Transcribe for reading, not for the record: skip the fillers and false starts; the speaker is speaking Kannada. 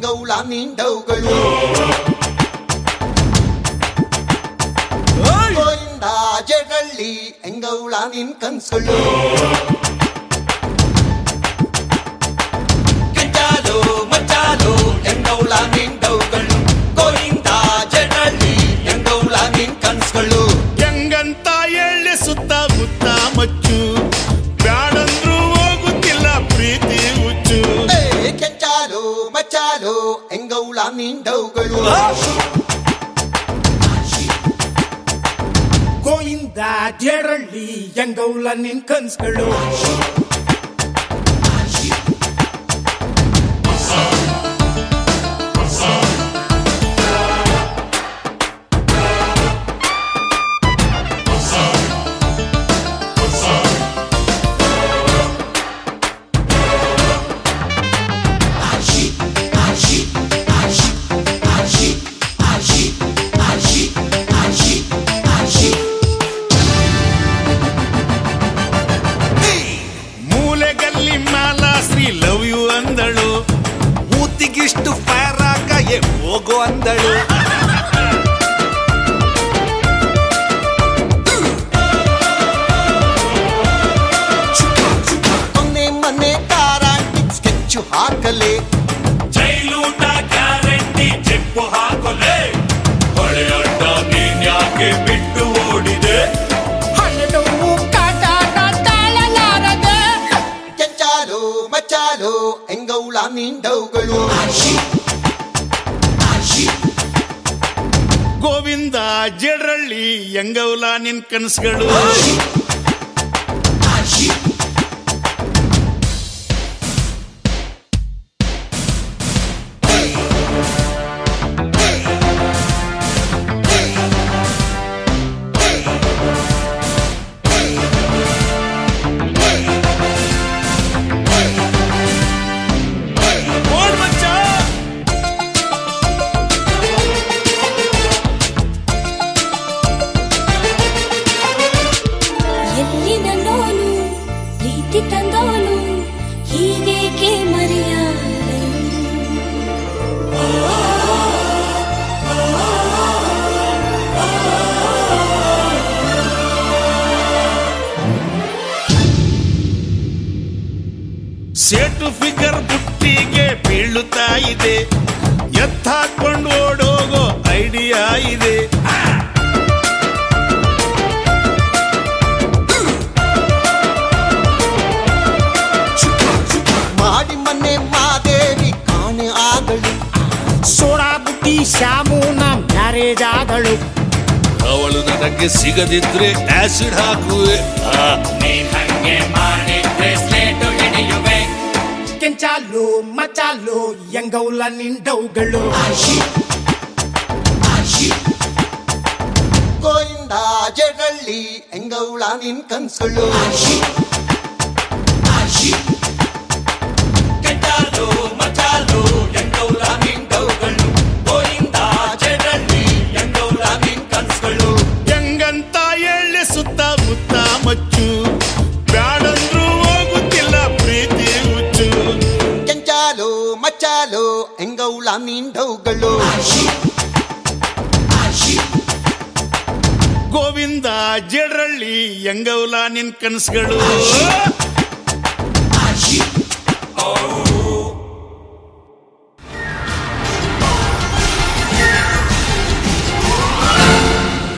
ಎಂಗೌಳ ನಿಂಡವುಗಳು ಗೋವಿಂದ ಜಡಳ್ಳಿ ಎಂಗೌಳ ನಿನ್ ಕನ್ಸುಗಳು ಕೆಂಚಾಲು ಮಚ್ಚಾಲು ಎಂಗೌಳ ನಿಂಡವುಗಳು ಗೋವಿಂದ ಜಡಳ್ಳಿ ಎಂಗೌಳ ನಿನ್ ಕನ್ಸುಗಳು ಹೆಂಗಂತ ಎಳ್ಳೆ ಸುತ್ತ ಮುತ್ತ ಮಚ್ಚು ಬ್ಯಾಡಂದ್ರೂ ಹೋಗುತ್ತಿಲ್ಲ ಪ್ರೀತಿ ಹುಚ್ಚು ಕೆಂಚಾಲು ಮಚ್ಚಾಲು ಎಂಗೌಳ ನಿಂಡವುಗಳು ಗೋವಿಂದ ಜೇರಳ್ಳಿ ಎಂಗೌಲ ನಿನ್ ಕನ್ಸ್ಗಳು ಲವ್ ಯು ಅಂದಳು ಊತಿಗಿಷ್ಟು ಫೈರ್ ಆಗ ಹೋಗು ಅಂದಳು ಮೊನ್ನೆ ಮೊನ್ನೆ ಕಾರಾಂಟಿಕ್ ಸ್ಕೆಚ್ಚು ಹಾಕಲೆ ಜೈಲೂಟ ಗ್ಯಾರಂಟಿ ಚೆಪ್ಪು ಹಾಕಲೆ ಹೊಳೆಯೊಡ್ಡ ನೀನ್ ಯಾಕೆ ಬಿಟ್ಟು ಓಡಿದೆ ಮಚ್ಚಾಲು ಎಂಗೌಳ ನಿಂಡವುಗಳು ಗೋವಿಂದ ಜಡರಳ್ಳಿ ಎಂಗೌಲ ನಿನ್ ಕನಸುಗಳು ತಂದೋನು ಹೀಗೇಕೆ ಮರೆಯಾದೆ ಸೇಟು ಫಿಗರ್ ಬುಟ್ಟಿಗೆ ಬೀಳುತ್ತಾ ಇದೆ ಎತ್ತಾಕೊಂಡು ಓಡೋಗೋ ಐಡಿಯಾ ಇದೆ ಮಾಡಿ ಮೊನ್ನೆ ಮಾದೇವಿ ಕಾಣೆ ಆದಳು ಸೋಡಾ ಬುಟ್ಟಿ ಶ್ಯಾಮುನ ಮ್ಯಾರೇಜ್ ಆದಳು ಅವಳು ನನಗೆ ಸಿಗದಿದ್ರೆ ಆಸಿಡ್ ಹಾಕುವೆ ನೀನ್ ಹಂಗೆ ಮಾಡಿದ್ರೆ ಸ್ಲೇಟು ಹಿಡಿಯುವೆ ಕೆಂಚಾಲು ಮಚಾಲು ಎಂಗೌಲ ನಿಂಡವುಗಳು ಗೋವಿಂದ ಜಡಳ್ಳಿ ಎಂಗೌಳ ನಿನ್ ಕನ್ಸುಗಳು ಕೆಂಚಾಲು ಮಚಾಲು ಎಂಗೌಳ ನಿಂಡವುಗಳು ಗೋವಿಂದ ಜಡಳ್ಳಿ ಎಂಗೌಳ ನಿನ್ ಕನ್ಸುಗಳು ಹೆಂಗಂತ ಎಳ್ಳೆ ಸುತ್ತ ಮುತ್ತ ಮಚ್ಚು ಬ್ಯಾಡಂದ್ರೂ ಹೋಗುತ್ತಿಲ್ಲ ಪ್ರೀತಿ ಹುಚ್ಚು ಕೆಂಚಾಲು ಮಚ್ಚಾಲು ಎಂಗೌಳ ನಿಂಡವುಗಳು ಗೋವಿಂದ ಜಡರಳ್ಳಿ ಎಂಗೌಲ ನಿನ್ ಕನಸುಗಳು